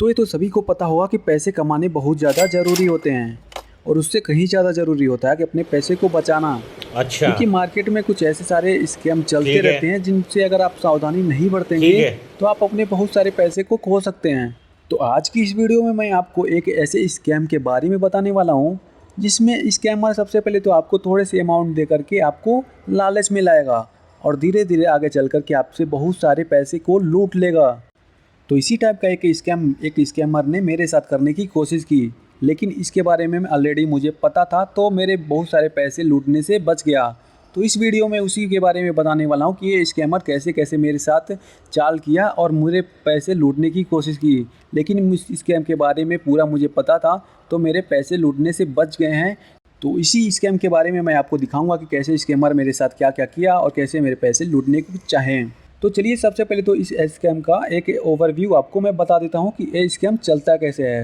दोस्तों ये तो सभी को पता होगा कि पैसे कमाने बहुत ज़्यादा ज़रूरी होते हैं और उससे कहीं ज़्यादा ज़रूरी होता है कि अपने पैसे को बचाना। अच्छा। क्योंकि मार्केट में कुछ ऐसे सारे स्कैम चलते ठीक है। रहते हैं जिनसे अगर आप सावधानी नहीं ठीक बरतेंगे है। तो आप अपने बहुत सारे पैसे को खो सकते हैं। तो आज की इस वीडियो में मैं आपको एक ऐसे स्कैम के बारे में बताने वाला हूँ जिसमें स्कैमर सबसे पहले तो आपको थोड़े से अमाउंट दे करके आपको लालच में लाएगा और धीरे धीरे आगे चल करके आपसे बहुत सारे पैसे को लूट लेगा। तो इसी टाइप का एक स्कैमर ने मेरे साथ करने की कोशिश की, लेकिन इसके बारे में ऑलरेडी मुझे पता था तो मेरे बहुत सारे पैसे लूटने से बच गया। तो इस वीडियो में उसी के बारे में बताने वाला हूँ कि ये स्कैमर कैसे कैसे मेरे साथ चाल किया और मेरे पैसे लूटने की कोशिश की, लेकिन इस स्कैम के बारे में पूरा मुझे पता था तो मेरे पैसे लूटने से बच गए हैं। तो इसी स्कैम के बारे में मैं आपको दिखाऊंगा कि कैसे स्कैमर मेरे साथ क्या क्या किया और कैसे मेरे पैसे लूटने को चाहें। तो चलिए सबसे पहले तो इस स्कैम का एक ओवरव्यू आपको मैं बता देता हूँ कि ये स्कैम चलता कैसे है।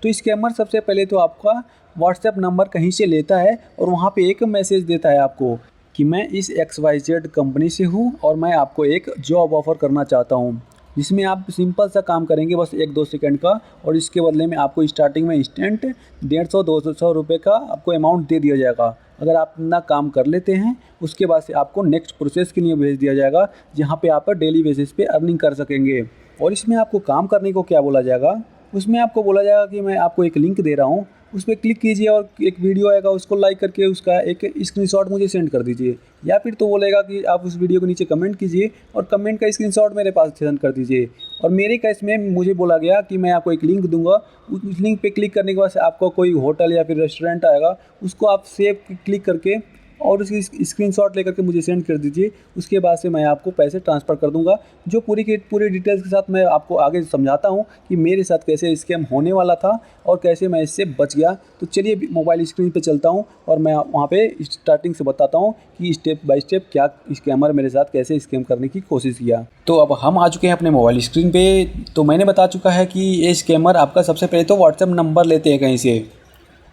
तो स्कैमर सबसे पहले तो आपका व्हाट्सएप नंबर कहीं से लेता है और वहाँ पे एक मैसेज देता है आपको कि मैं इस XYZ कंपनी से हूँ और मैं आपको एक जॉब ऑफ़र करना चाहता हूँ, जिसमें आप सिंपल सा काम करेंगे बस 1-2 सेकंड का और इसके बदले में आपको स्टार्टिंग में इंस्टेंट 150-200 रुपये का आपको अमाउंट दे दिया जाएगा। अगर आप अपना काम कर लेते हैं उसके बाद से आपको नेक्स्ट प्रोसेस के लिए भेज दिया जाएगा जहाँ पे आप डेली बेसिस पे अर्निंग कर सकेंगे। और इसमें आपको काम करने को क्या बोला जाएगा, उसमें आपको बोला जाएगा कि मैं आपको एक लिंक दे रहा हूँ, उस पर क्लिक कीजिए और एक वीडियो आएगा उसको लाइक करके उसका एक स्क्रीनशॉट मुझे सेंड कर दीजिए, या फिर तो बोलेगा कि आप उस वीडियो के नीचे कमेंट कीजिए और कमेंट का स्क्रीनशॉट मेरे पास सेंड कर दीजिए। और मेरे केस में मुझे बोला गया कि मैं आपको एक लिंक दूंगा, उस लिंक पे क्लिक करने के बाद आपको कोई होटल या फिर रेस्टोरेंट आएगा, उसको आप सेव क्लिक करके और उसकी स्क्रीनशॉट लेकर के मुझे सेंड कर दीजिए। उसके बाद से मैं आपको पैसे ट्रांसफ़र कर दूंगा, जो पूरी की पूरी डिटेल्स के साथ मैं आपको आगे समझाता हूं कि मेरे साथ कैसे स्कैम होने वाला था और कैसे मैं इससे बच गया। तो चलिए मोबाइल स्क्रीन पे चलता हूं और मैं वहां पे स्टार्टिंग से बताता हूं कि स्टेप बाय स्टेप क्या स्कैमर मेरे साथ कैसे स्कैम करने की कोशिश किया। तो अब हम आ चुके हैं अपने मोबाइल स्क्रीन पे। तो मैंने बता चुका है कि ये स्कैमर आपका सबसे पहले तो व्हाट्सएप नंबर लेते हैं कहीं से,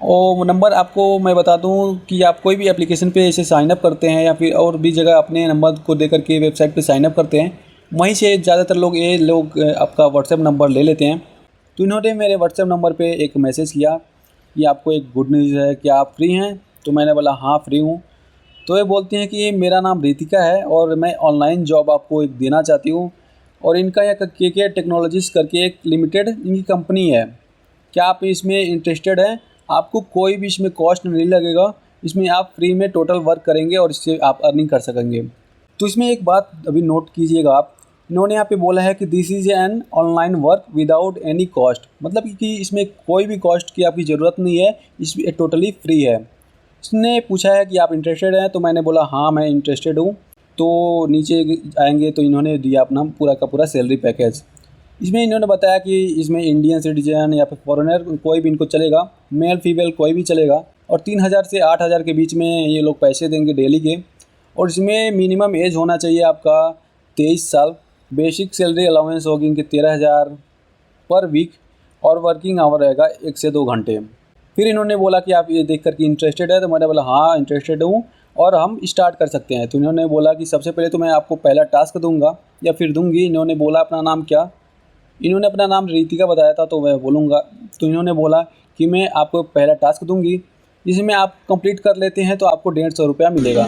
और नंबर आपको मैं बता दूं कि आप कोई भी एप्लीकेशन पे ऐसे साइन अप करते हैं या फिर और भी जगह अपने नंबर को दे करके वेबसाइट पे साइन अप करते हैं, वहीं से ज़्यादातर लोग आपका व्हाट्सएप नंबर ले लेते हैं। तो इन्होंने मेरे व्हाट्सएप नंबर पे एक मैसेज किया कि आपको एक गुड न्यूज़ है, क्या आप फ्री हैं? तो मैंने बोला हाँ फ्री हूँ। तो ये बोलती हैं कि मेरा नाम रितिका है और मैं ऑनलाइन जॉब आपको एक देना चाहती हूँ, और इनका यह KK टेक्नोलॉजीज़ करके एक लिमिटेड इनकी कंपनी है, क्या आप इसमें इंटरेस्टेड हैं? आपको कोई भी इसमें कॉस्ट नहीं लगेगा, इसमें आप फ्री में टोटल वर्क करेंगे और इससे आप अर्निंग कर सकेंगे। तो इसमें एक बात अभी नोट कीजिएगा आप, इन्होंने यहाँ पे बोला है कि this is an online work without any cost, मतलब कि इसमें कोई भी कॉस्ट की आपकी ज़रूरत नहीं है, इसमें टोटली फ्री है। इसने पूछा है कि आप इंटरेस्टेड हैं, तो मैंने बोला हाँ मैं इंटरेस्टेड हूँ। तो नीचे आएंगे तो इन्होंने दिया अपना पूरा का पूरा सैलरी पैकेज। इसमें इन्होंने बताया कि इसमें इंडियन सिटीजन या फिर फॉरेनर कोई भी इनको चलेगा, मेल फीमेल कोई भी चलेगा, और 3000 से 8000 के बीच में ये लोग पैसे देंगे डेली के। और इसमें मिनिमम एज होना चाहिए आपका 23 साल। बेसिक सैलरी अलाउंस होगी इनके 13,000 पर वीक, और वर्किंग आवर रहेगा 1 से 2 घंटे। फिर इन्होंने बोला कि आप ये देख कर के इंटरेस्टेड है, तो मैंने बोला हाँ इंटरेस्टेड हूँ और हम स्टार्ट कर सकते हैं। तो इन्होंने बोला कि सबसे पहले तो मैं आपको पहला टास्क दूंगा या फिर दूंगी। इन्होंने बोला अपना नाम क्या, इन्होंने अपना नाम रितिका बताया था तो मैं बोलूँगा। तो इन्होंने बोला कि मैं आपको पहला टास्क दूंगी, जिसमें आप कंप्लीट कर लेते हैं तो आपको 150 रुपया मिलेगा।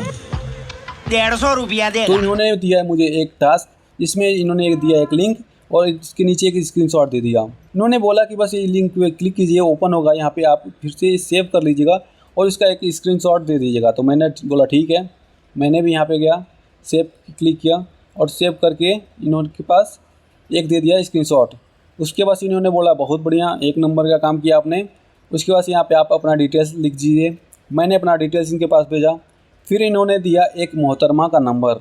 150 रुपया देगा। तो इन्होंने दिया है मुझे एक टास्क, जिसमें इन्होंने दिया एक लिंक और इसके नीचे एक स्क्रीनशॉट दे दिया। इन्होंने बोला कि बस ये लिंक पे क्लिक कीजिए, ओपन होगा, यहाँ पे आप फिर से सेव कर लीजिएगा और इसका एक स्क्रीनशॉट दे दीजिएगा। तो मैंने बोला ठीक है, मैंने भी यहाँ पे गया, सेव क्लिक किया और सेव करके इन्होंने पास एक दे दिया स्क्रीनशॉट। उसके बाद इन्होंने बोला बहुत बढ़िया, एक नंबर का काम किया आपने। उसके बाद यहाँ पे आप अपना डिटेल्स लिख दीजिए। मैंने अपना डिटेल्स इनके पास भेजा। फिर इन्होंने दिया एक मोहतरमा का नंबर,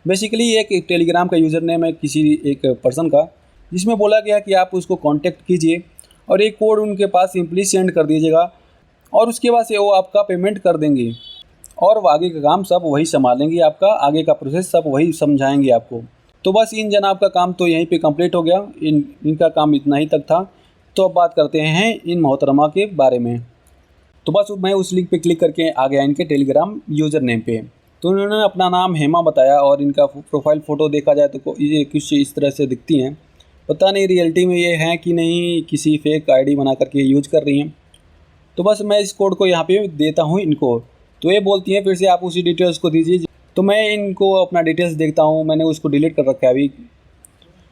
बेसिकली एक टेलीग्राम का यूज़र नेम है किसी एक पर्सन का, जिसमें बोला गया कि आप उसको कांटेक्ट कीजिए और एक कोड उनके पास सिंपली सेंड कर दीजिएगा, और उसके बाद से वो आपका पेमेंट कर देंगे और वो आगे का काम सब वही संभालेंगे, आपका आगे का प्रोसेस सब वही समझाएंगे आपको। तो बस इन जनाब का काम तो यहीं पे कंप्लीट हो गया, इनका काम इतना ही तक था। तो अब बात करते हैं इन मोहतरमा के बारे में। तो बस मैं उस लिंक पे क्लिक करके आ गया इनके टेलीग्राम यूज़र नेम पे। तो इन्होंने अपना नाम हेमा बताया और इनका प्रोफाइल फ़ोटो देखा जाए तो ये कुछ इस तरह से दिखती हैं। पता नहीं रियलिटी में ये हैं कि नहीं, किसी फेक आईडी बना करके यूज कर रही हैं। तो बस मैं इस कोड को यहाँ पे देता हूँ इनको, तो ये बोलती हैं फिर से आप उसी डिटेल्स को दीजिए। तो मैं इनको अपना डिटेल्स देखता हूँ, मैंने उसको डिलीट कर रखा है अभी।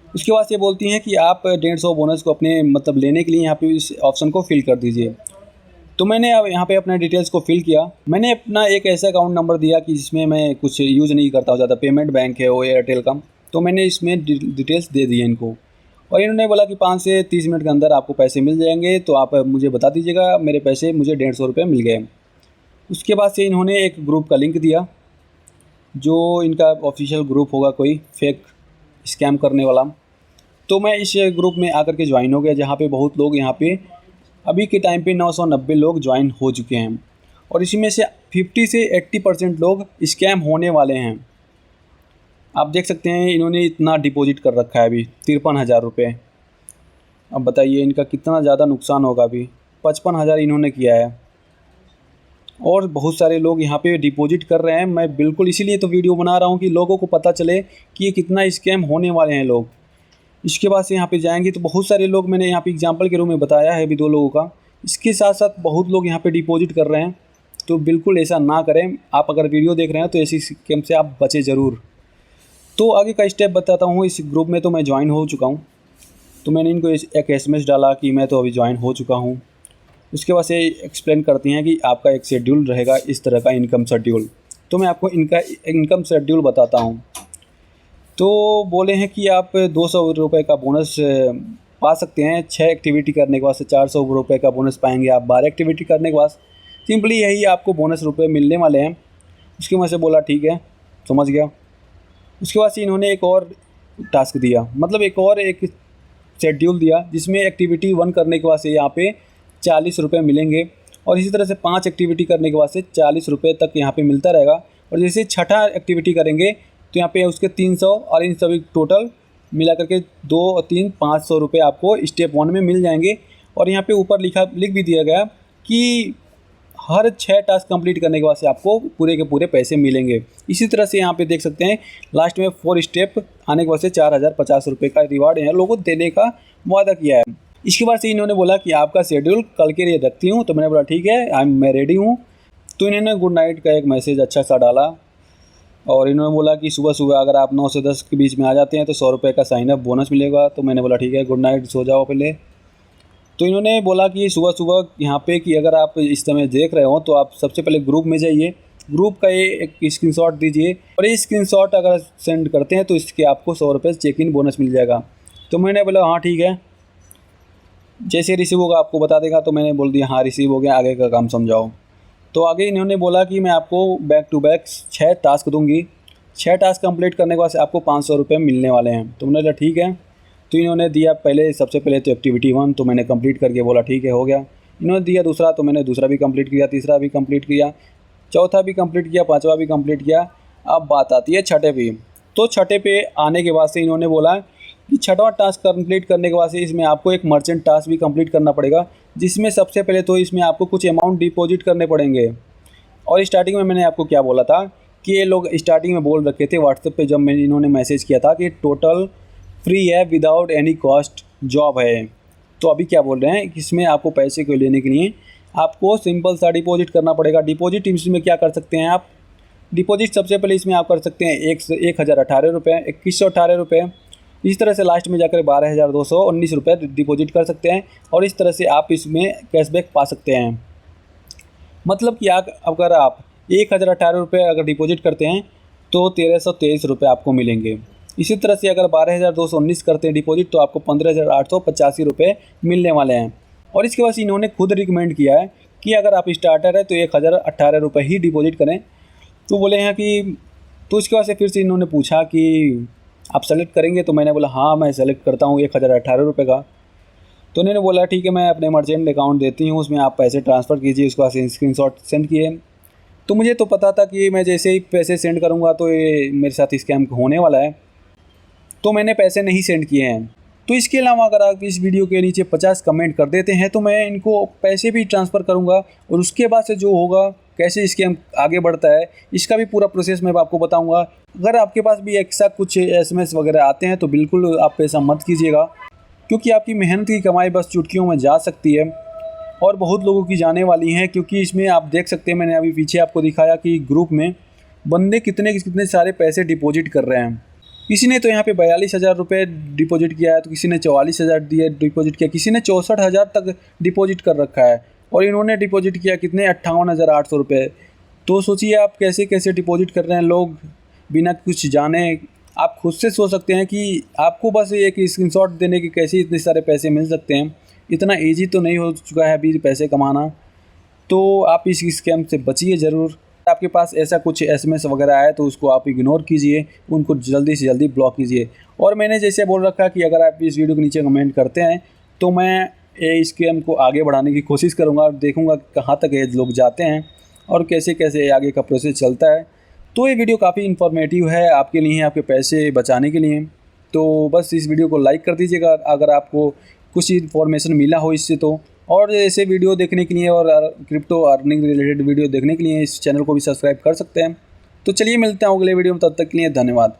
उसके बाद ये बोलती हैं कि आप 150 बोनस को अपने मतलब लेने के लिए यहाँ पे इस ऑप्शन को फिल कर दीजिए। तो मैंने अब यहाँ पे अपने डिटेल्स को फिल किया। मैंने अपना एक ऐसा अकाउंट नंबर दिया कि जिसमें मैं कुछ यूज़ नहीं करता हूँ ज़्यादा, पेमेंट बैंक है वो एयरटेल का। तो मैंने इसमें डिटेल्स दे दिए इनको, और इन्होंने बोला कि 5 से 30 मिनट के अंदर आपको पैसे मिल जाएंगे, तो आप मुझे बता दीजिएगा। मेरे पैसे मुझे 150 रुपये मिल गए। उसके बाद से इन्होंने एक ग्रुप का लिंक दिया, जो इनका ऑफिशियल ग्रुप होगा कोई फेक स्कैम करने वाला। तो मैं इस ग्रुप में आकर के ज्वाइन हो गया, जहाँ पे बहुत लोग यहाँ पे अभी के टाइम पे 990 लोग ज्वाइन हो चुके हैं, और इसी में से 50 से 80% लोग स्कैम होने वाले हैं। आप देख सकते हैं इन्होंने इतना डिपॉजिट कर रखा है अभी 53,000 रुपये। अब बताइए इनका कितना ज़्यादा नुकसान होगा। अभी 55,000 इन्होंने किया है, और बहुत सारे लोग यहाँ पे डिपॉजिट कर रहे हैं। मैं बिल्कुल इसीलिए तो वीडियो बना रहा हूँ कि लोगों को पता चले कि ये कितना स्कैम होने वाले हैं लोग। इसके बाद से यहाँ पे जाएंगे तो बहुत सारे लोग, मैंने यहाँ पे एग्जांपल के रूप में बताया है अभी 2 लोगों का। इसके साथ साथ बहुत लोग यहाँ पे डिपॉजिट कर रहे हैं, तो बिल्कुल ऐसा ना करें। आप अगर वीडियो देख रहे हैं तो ऐसी स्कैम से आप बचें ज़रूर। तो आगे का स्टेप बताता हूँ। इस ग्रुप में तो मैं ज्वाइन हो चुका हूँ, तो मैंने इनको एक SMS डाला कि मैं तो अभी ज्वाइन हो चुका हूँ। उसके बाद से एक्सप्लेन करती हैं कि आपका एक शेड्यूल रहेगा, इस तरह का इनकम शेड्यूल। तो मैं आपको इनका इनकम शेड्यूल बताता हूँ। तो बोले हैं कि आप 200 रुपये का बोनस पा सकते हैं 6 एक्टिविटी करने के बाद से। 400 रुपये का बोनस पाएंगे आप 12 एक्टिविटी करने के बाद। सिंपली यही आपको बोनस रुपये मिलने वाले हैं। उसके मैं से बोला ठीक है, समझ गया। उसके बाद से इन्होंने एक और टास्क दिया, मतलब एक शेड्यूल दिया, जिसमें एक्टिविटी 1 करने के बाद से यहाँ पे 40 रुपये मिलेंगे, और इसी तरह से 5 एक्टिविटी करने के बाद से 40 रुपये तक यहाँ पे मिलता रहेगा। और जैसे छठा एक्टिविटी करेंगे तो यहाँ पे उसके 300, और इन सभी टोटल मिला करके 2 और 3 500 रुपये आपको स्टेप 1 में मिल जाएंगे। और यहाँ पे ऊपर लिख भी दिया गया कि हर 6 टास्क कंप्लीट करने के बाद से आपको पूरे के पूरे पैसे मिलेंगे। इसी तरह से यहाँ पे देख सकते हैं लास्ट में 4 स्टेप आने के बाद से 4,050 रुपये का रिवार्ड है लोगों को देने का वादा किया है। इसके बाद से इन्होंने बोला कि आपका शेड्यूल कल के लिए रखती हूँ। तो मैंने बोला ठीक है, मैं रेडी हूँ। तो इन्होंने गुड नाइट का एक मैसेज अच्छा सा डाला, और इन्होंने बोला कि सुबह सुबह अगर आप 9 से 10 के बीच में आ जाते हैं तो 100 रुपये का साइन अप बोनस मिलेगा। तो मैंने बोला ठीक है, गुड नाइट, सो जाओ पहले। तो इन्होंने बोला कि सुबह सुबह यहाँ पे कि अगर आप इस समय देख रहे हो तो आप सबसे पहले ग्रुप में जाइए, ग्रुप का ये एक स्क्रीनशॉट दीजिए, और ये स्क्रीनशॉट अगर सेंड करते हैं तो इसके आपको 100 रुपये चेक इन बोनस मिल जाएगा। तो मैंने बोला हाँ ठीक है, जैसे रिसीव होगा आपको बता देगा। तो मैंने बोल दिया हाँ रिसीव हो गया, आगे का काम समझाओ। तो आगे इन्होंने बोला कि मैं आपको बैक टू बैक 6 टास्क दूंगी। 6 टास्क कंप्लीट करने के बाद से आपको 500 रुपये मिलने वाले हैं। तो मैंने बोला ठीक है। तो इन्होंने दिया सबसे पहले तो एक्टिविटी 1, तो मैंने कंप्लीट करके बोला ठीक है हो गया। इन्होंने दिया दूसरा, तो मैंने दूसरा भी कंप्लीट किया, तीसरा भी कंप्लीट किया, चौथा भी कंप्लीट किया, 5वां भी कंप्लीट किया। अब बात आती है छठे पे। तो छठे पे आने के बाद से इन्होंने बोला कि 6वां टास्क कंप्लीट करने के बाद से इसमें आपको एक मर्चेंट टास्क भी कंप्लीट करना पड़ेगा, जिसमें सबसे पहले तो इसमें आपको कुछ अमाउंट डिपॉजिट करने पड़ेंगे। और स्टार्टिंग में मैंने आपको क्या बोला था कि ये लोग स्टार्टिंग में बोल रखे थे व्हाट्सएप पे, जब मैंने इन्होंने मैसेज किया था कि टोटल फ्री है, विदाउट एनी कॉस्ट जॉब है। तो अभी क्या बोल रहे हैं कि इसमें आपको पैसे को लेने के लिए आपको सिंपल सा डिपॉजिट करना पड़ेगा। डिपॉजिट इसमें क्या कर सकते हैं आप, डिपॉजिट सबसे पहले इसमें आप कर सकते हैं 1,018 रुपये, 2,118 रुपये। इस तरह से लास्ट में जाकर 12,219 रुपये डिपॉजिट कर सकते हैं, और इस तरह से आप इसमें कैशबैक पा सकते हैं। मतलब कि अगर आप 1,018 रुपये अगर डिपॉजिट करते हैं तो 1,323 रुपये आपको मिलेंगे। इसी तरह से अगर 12,219 करते हैं डिपॉजिट तो आपको 15,885 रुपये मिलने वाले हैं। और इसके बाद इन्होंने खुद रिकमेंड किया है कि अगर आप स्टार्टर है तो 1,018 रुपये ही डिपॉजिट करें। तो बोले हैं कि तो इसके बाद से फिर से इन्होंने पूछा कि आप सेलेक्ट करेंगे। तो मैंने बोला हाँ मैं सेलेक्ट करता हूँ 1,018 रुपये का। तो उन्होंने बोला ठीक है, मैं अपने मर्चेंट अकाउंट देती हूँ, उसमें आप पैसे ट्रांसफ़र कीजिए। उसके बाद स्क्रीनशॉट सेंड किए। तो मुझे तो पता था कि मैं जैसे ही पैसे सेंड करूँगा तो ये मेरे साथ स्कैम होने वाला है, तो मैंने पैसे नहीं सेंड किए हैं। तो इसके अलावा अगर आप इस वीडियो के नीचे 50 कमेंट कर देते हैं तो मैं इनको पैसे भी ट्रांसफ़र करूँगा, और उसके बाद से जो होगा कैसे स्कैम आगे बढ़ता है, इसका भी पूरा प्रोसेस मैं आपको बताऊंगा। अगर आपके पास भी ऐसा कुछ SMS वगैरह आते हैं तो बिल्कुल आप ऐसा मत कीजिएगा, क्योंकि आपकी मेहनत की कमाई बस चुटकियों में जा सकती है और बहुत लोगों की जाने वाली हैं। क्योंकि इसमें आप देख सकते हैं, मैंने अभी पीछे आपको दिखाया कि ग्रुप में बंदे कितने कितने सारे पैसे डिपॉजिट कर रहे हैं। किसी ने तो यहाँ पे 42,000 रुपये डिपॉजिट किया है, तो किसी ने 44,000 दिए डिपॉजिट किया, किसी ने 64,000 तक डिपॉजिट कर रखा है और इन्होंने डिपॉजिट किया कितने 58,800 रुपये। तो सोचिए आप कैसे कैसे डिपॉजिट कर रहे हैं लोग बिना कुछ जाने। आप खुद से सोच सकते हैं कि आपको बस एक स्क्रीनशॉट देने के कैसे इतने सारे पैसे मिल सकते हैं। इतना ईजी तो नहीं हो चुका है अभी पैसे कमाना। तो आप इस स्कैम से बचिए ज़रूर। आपके पास ऐसा कुछ SMS वगैरह आए तो उसको आप इग्नोर कीजिए, उनको जल्दी से जल्दी ब्लॉक कीजिए। और मैंने जैसे बोल रखा कि अगर आप इस वीडियो के नीचे कमेंट करते हैं तो मैं ये स्कैम को आगे बढ़ाने की कोशिश करूँगा और देखूँगा कहाँ तक ये लोग जाते हैं और कैसे कैसे आगे का प्रोसेस चलता है। तो ये वीडियो काफ़ी इन्फॉर्मेटिव है आपके लिए, आपके पैसे बचाने के लिए। तो बस इस वीडियो को लाइक कर दीजिएगा अगर आपको कुछ इन्फॉर्मेशन मिला हो इससे तो। और ऐसे वीडियो देखने के लिए और क्रिप्टो अर्निंग रिलेटेड वीडियो देखने के लिए इस चैनल को भी सब्सक्राइब कर सकते हैं। तो चलिए मिलते हैं अगले वीडियो में, तब तक के लिए धन्यवाद।